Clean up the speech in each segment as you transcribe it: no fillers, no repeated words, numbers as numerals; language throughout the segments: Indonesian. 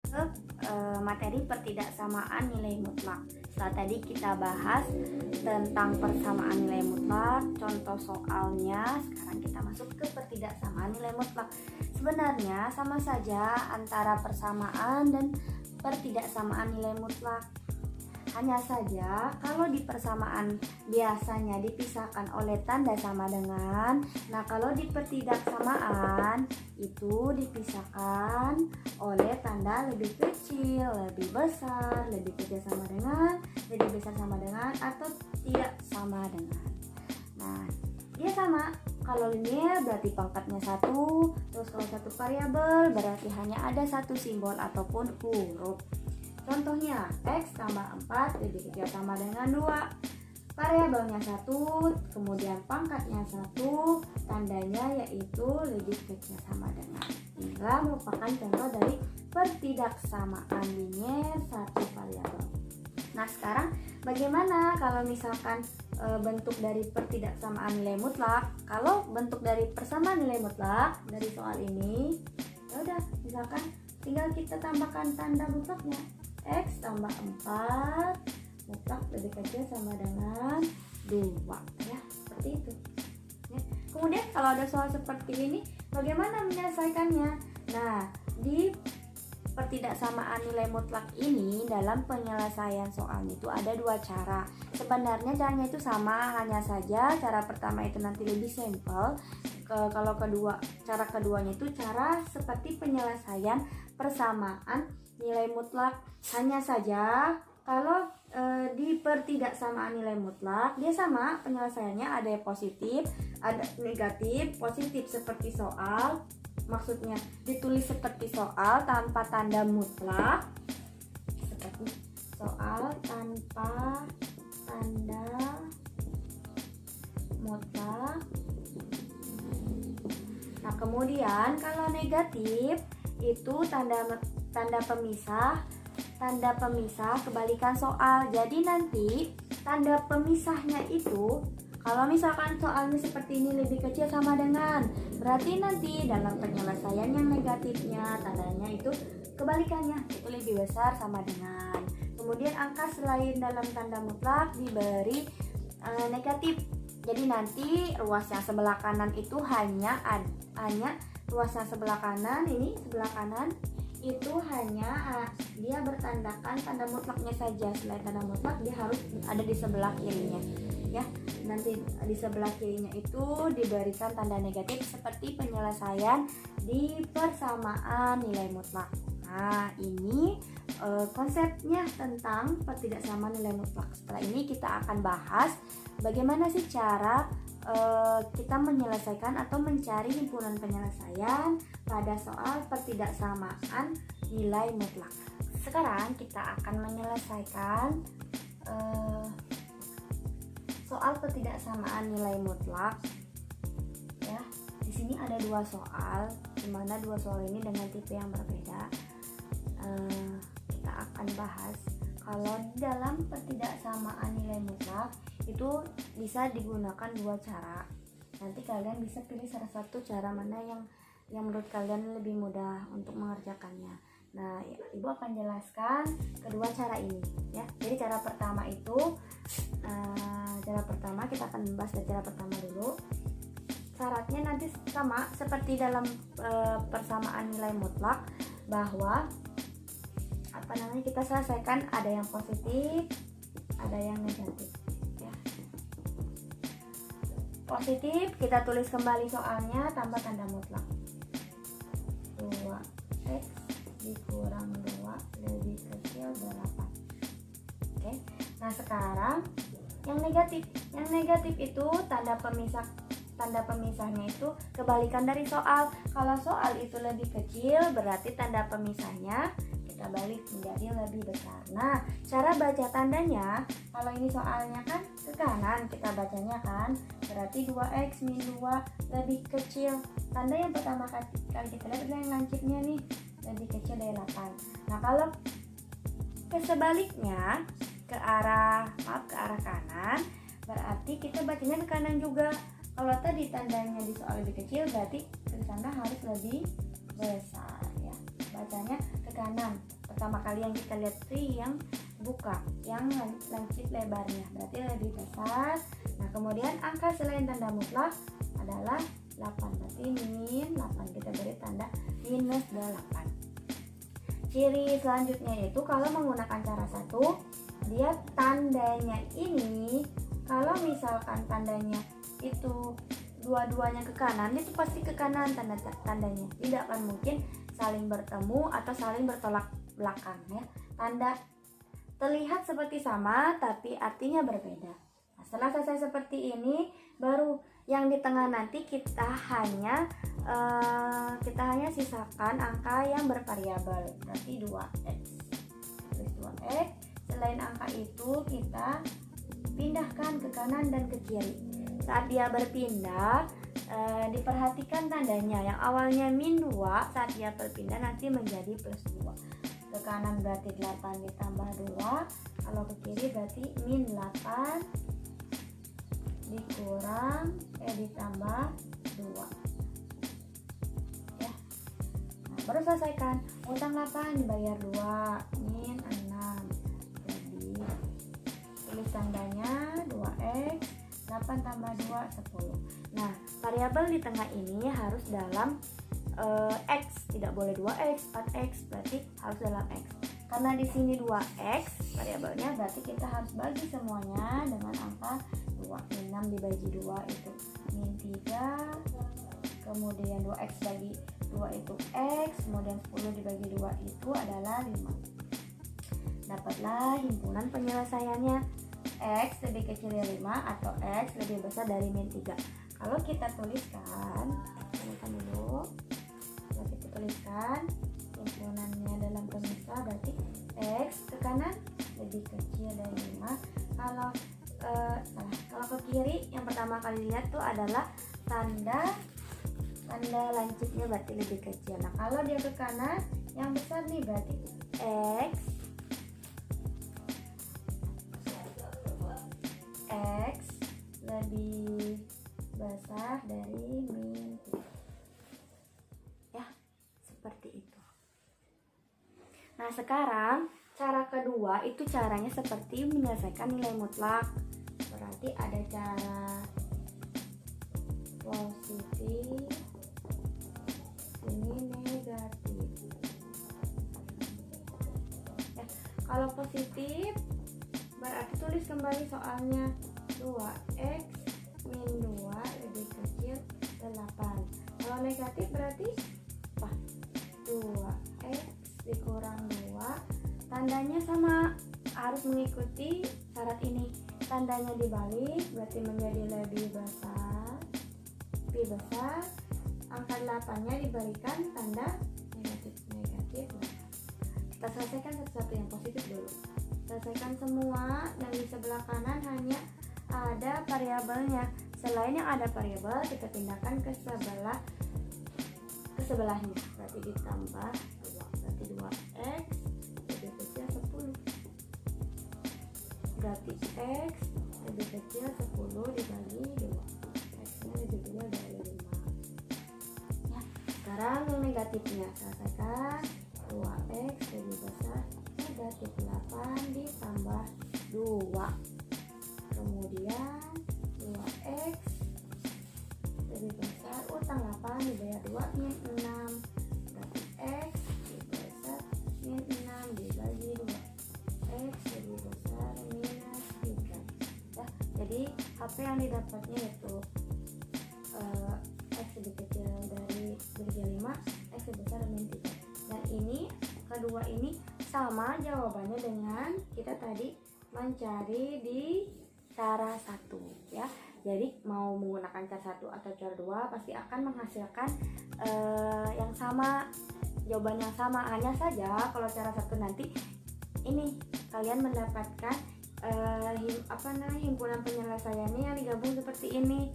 ke materi pertidaksamaan nilai mutlak. Setelah tadi kita bahas tentang persamaan nilai mutlak, contoh soalnya, sekarang kita masuk ke pertidaksamaan nilai mutlak. Sebenarnya sama saja antara persamaan dan pertidaksamaan nilai mutlak. Hanya saja kalau di persamaan biasanya dipisahkan oleh tanda sama dengan. Nah, kalau di pertidaksamaan itu dipisahkan oleh tanda lebih kecil, lebih besar, lebih kecil sama dengan, lebih besar sama dengan, atau tidak sama dengan. Nah, dia sama. Kalau linear berarti pangkatnya 1, terus kalau satu variabel berarti hanya ada satu simbol ataupun huruf. Contohnya, X tambah 4 lebih kecil sama dengan 2. Variabelnya 1, kemudian pangkatnya 1, tandanya yaitu lebih kecil sama dengan. Inilah merupakan contoh dari pertidaksamaan linear satu variabel. Nah, sekarang bagaimana kalau misalkan bentuk dari pertidaksamaan nilai mutlak? Kalau bentuk dari persamaan nilai mutlak dari soal ini, ya udah, misalkan tinggal kita tambahkan tanda mutlaknya. X tambah 4 mutlak lebih kecil sama dengan 2, ya, seperti itu ya. Kemudian kalau ada soal seperti ini, bagaimana menyelesaikannya? Nah, di pertidaksamaan nilai mutlak ini dalam penyelesaian soalnya itu ada dua cara. Sebenarnya caranya itu sama, hanya saja cara pertama itu nanti lebih simpel. Kalau cara keduanya itu cara seperti penyelesaian persamaan nilai mutlak. Hanya saja kalau di pertidaksamaan nilai mutlak dia sama penyelesaiannya, ada yang positif, ada negatif. Positif seperti soal, maksudnya ditulis seperti soal tanpa tanda mutlak, seperti soal tanpa tanda mutlak. Nah, kemudian kalau negatif itu tanda pemisah kebalikan soal. Jadi nanti tanda pemisahnya itu, kalau misalkan soalnya seperti ini lebih kecil sama dengan, berarti nanti dalam penyelesaian yang negatifnya tandanya itu kebalikannya, itu lebih besar sama dengan. Kemudian angka selain dalam tanda mutlak diberi negatif. Jadi nanti ruas yang sebelah kanan itu hanya ruas yang sebelah kanan, ini sebelah kanan itu hanya dia bertandakan tanda mutlaknya saja. Selain tanda mutlak dia harus ada di sebelah kirinya ya. Nanti di sebelah kirinya itu diberikan tanda negatif seperti penyelesaian di persamaan nilai mutlak. Nah, ini konsepnya tentang pertidaksamaan nilai mutlak. Setelah ini kita akan bahas bagaimana sih cara kita menyelesaikan atau mencari himpunan penyelesaian pada soal pertidaksamaan nilai mutlak. Sekarang kita akan menyelesaikan soal pertidaksamaan nilai mutlak. Ya, di sini ada dua soal, di mana dua soal ini dengan tipe yang berbeda. Kita akan bahas kalau dalam pertidaksamaan nilai mutlak itu bisa digunakan dua cara. Nanti kalian bisa pilih salah satu cara mana yang menurut kalian lebih mudah untuk mengerjakannya. Nah, Ibu akan jelaskan kedua cara ini ya. Jadi cara pertama itu kita akan membahas dari cara pertama dulu. Syaratnya nanti sama seperti dalam persamaan nilai mutlak, bahwa kita selesaikan ada yang positif, ada yang negatif ya. Positif kita tulis kembali soalnya tanpa tanda mutlak. 2x dikurang 2 lebih kecil 8. Oke. Nah, sekarang yang negatif itu tanda pemisahnya itu kebalikan dari soal. Kalau soal itu lebih kecil, berarti tanda pemisahnya kita balik menjadi lebih besar. Nah, cara baca tandanya, kalau ini soalnya kan ke kanan, kita bacanya kan, berarti 2x min 2 lebih kecil. Tanda yang pertama kali kita lihat adalah yang lancipnya nih, lebih kecil dari 8. Nah, kalau kesebaliknya ke arah kanan, berarti kita bacanya ke kanan juga. Kalau tadi tandanya di soal lebih kecil, berarti ke sana harus lebih besar ya. Bacanya ke kanan. pertama kali yang kita lihat itu yang buka, yang lancip lebarnya berarti lebih besar. Nah kemudian angka selain tanda mutlak adalah 8, berarti min 8, kita beri tanda minus 8. Ciri selanjutnya yaitu kalau menggunakan cara satu, dia tandanya ini kalau misalkan tandanya itu dua-duanya ke kanan, itu pasti ke kanan tandanya, tidak akan mungkin saling bertemu atau saling bertolak belakang ya. Tanda terlihat seperti sama tapi artinya berbeda. Nah, setelah selesai seperti ini, baru yang di tengah nanti kita hanya sisakan angka yang bervariabel, berarti 2x. Tulis 2x. Selain angka itu kita pindahkan ke kanan dan ke kiri. Saat dia berpindah, diperhatikan tandanya. Yang awalnya min 2, saat dia berpindah nanti menjadi plus 2. Ke kanan berarti 8 ditambah 2, kalau ke kiri berarti min 8 ditambah 2 ya. Nah, baru selesaikan. Utang 8 dibayar 2, min 6. Jadi tulis tandanya 2x, 8 tambah 2 10. Nah variabel di tengah ini harus dalam X, tidak boleh 2x, 4x, berarti harus dalam X. Karena di sini 2x variabelnya, berarti kita harus bagi semuanya dengan angka 2. Min 6 dibagi 2 itu min 3, kemudian 2x bagi 2 itu x, kemudian 10 dibagi 2 itu adalah 5. Dapatlah himpunan penyelesaiannya, x lebih kecil dari 5 atau x lebih besar dari min 3. Kalau kita tuliskan, dulu kita tuliskan himpunannya dalam pemisah, berarti x ke kanan lebih kecil dari 5. Kalau ke kiri yang pertama kali lihat tuh adalah tanda lancipnya, berarti lebih kecil. Nah kalau dia ke kanan yang besar nih, berarti x lebih besar dari min 3 ya, seperti itu. Nah sekarang cara kedua itu caranya seperti menyelesaikan nilai mutlak. Berarti ada cara positif, ini negatif ya. Kalau positif berarti tulis kembali soalnya 2x min 2 lebih kecil 8. Kalau negatif berarti apa? 2x dikurang 2, tandanya sama, harus mengikuti syarat ini. Tandanya dibalik berarti menjadi lebih besar, angka 8 nya dibalikan tanda negatif. Kita selesaikan satu-satu, yang positif dulu. Selesaikan semua, yang di sebelah kanan hanya ada variabelnya. Selain yang ada variabel, kita pindahkan ke sebelahnya, berarti ditambah 2, berarti 2x lebih kecil 10, berarti x lebih kecil 10 dibagi 2, x nya lebih kecil dari 5 ya. Sekarang yang negatifnya selesaikan. 2x lebih besar negatif 8 ditambah 2, kemudian 2x lebih besar, utang 8 dibayar 2 min 6, berarti x lebih besar min 6 dibagi 2, x lebih besar minus 3 ya. Jadi HP yang didapatnya yaitu x lebih kecil dari 5, x lebih besar min 3. Dan ini kedua ini sama jawabannya dengan kita tadi mencari di cara 1 ya. Jadi mau menggunakan cara 1 atau cara 2 pasti akan menghasilkan yang sama, jawaban yang sama. Hanya saja kalau cara 1 nanti ini kalian mendapatkan himpunan penyelesaiannya yang digabung seperti ini,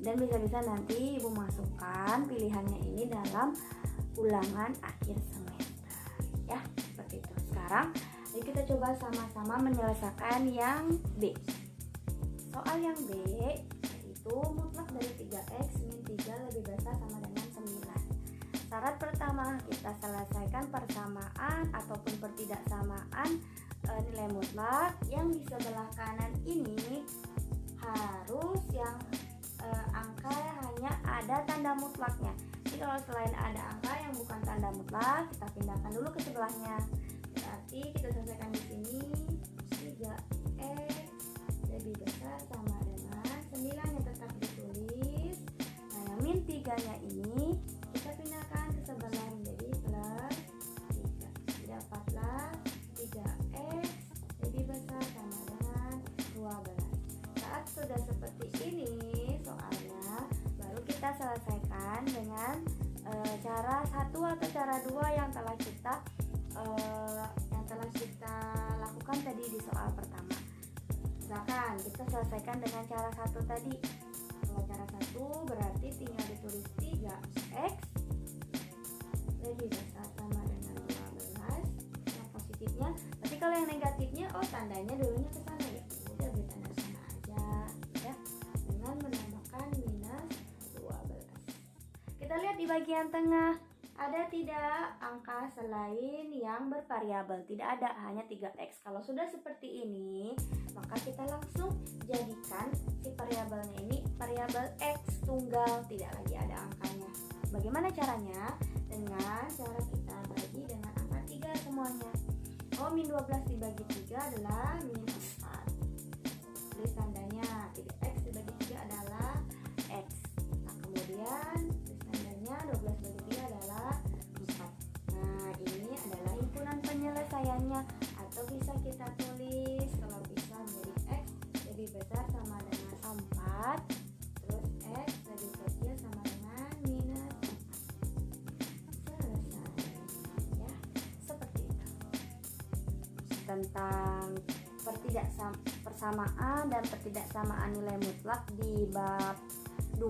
dan bisa-bisa nanti ibu masukkan pilihannya ini dalam ulangan akhir semester ya, seperti itu. Sekarang mari kita coba sama-sama menyelesaikan yang B. Soal yang B yaitu mutlak dari 3x min 3 lebih besar sama dengan 9. Syarat pertama, kita selesaikan persamaan ataupun pertidaksamaan nilai mutlak. Yang di sebelah kanan ini harus yang angka hanya ada tanda mutlaknya. Jadi kalau selain ada angka yang bukan tanda mutlak, kita pindahkan dulu ke sebelahnya. Berarti kita selesaikan di sini 3x lebih besar sama dengan 9 yang tetap ditulis. Nah, yang min 3-nya ini kita pindahkan ke sebelah menjadi plus 3. Dapatlah 3x lebih besar sama dengan 12. Saat sudah seperti ini soalnya, baru kita selesaikan dengan cara 1 atau cara 2 yang telah kita lakukan tadi di soal pertama. Misalkan kita selesaikan dengan cara 1 tadi. Kalau cara 1 berarti tinggal ditulis 3x lebih besar sama dengan 12 yang positifnya. Tapi kalau yang negatifnya, tandanya dulunya ke sana ya. Udah beri tanda sana aja ya, dengan menambahkan minus 12. Kita lihat di bagian tengah, ada tidak angka selain yang bervariabel? Tidak ada, hanya 3x. Kalau sudah seperti ini, maka kita langsung jadikan si variabelnya ini variabel x tunggal, tidak lagi ada angkanya. Bagaimana caranya? Dengan cara kita bagi dengan angka 3 semuanya. Min 12 dibagi 3 adalah min 4. Tulis tandanya, 3x dibagi 3 adalah x. Nah, kemudian tulis tandanya 12 bagi 3 adalah 4. Nah, ini adalah himpunan penyelesaiannya, atau bisa kita tulis kalau bisa menjadi x lebih besar sama dengan 4, terus x lebih kecil sama dengan minus 4. Selesai ya, seperti itu. Tentang persamaan dan pertidaksamaan nilai mutlak di bab 2.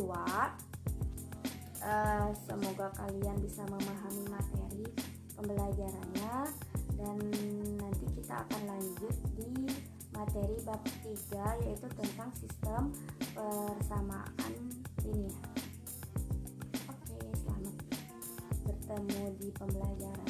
Semoga kalian bisa memahami materi pembelajarannya, dan nanti kita akan lanjut di materi bab 3, yaitu tentang sistem persamaan linear. Oke, selamat bertemu di pembelajaran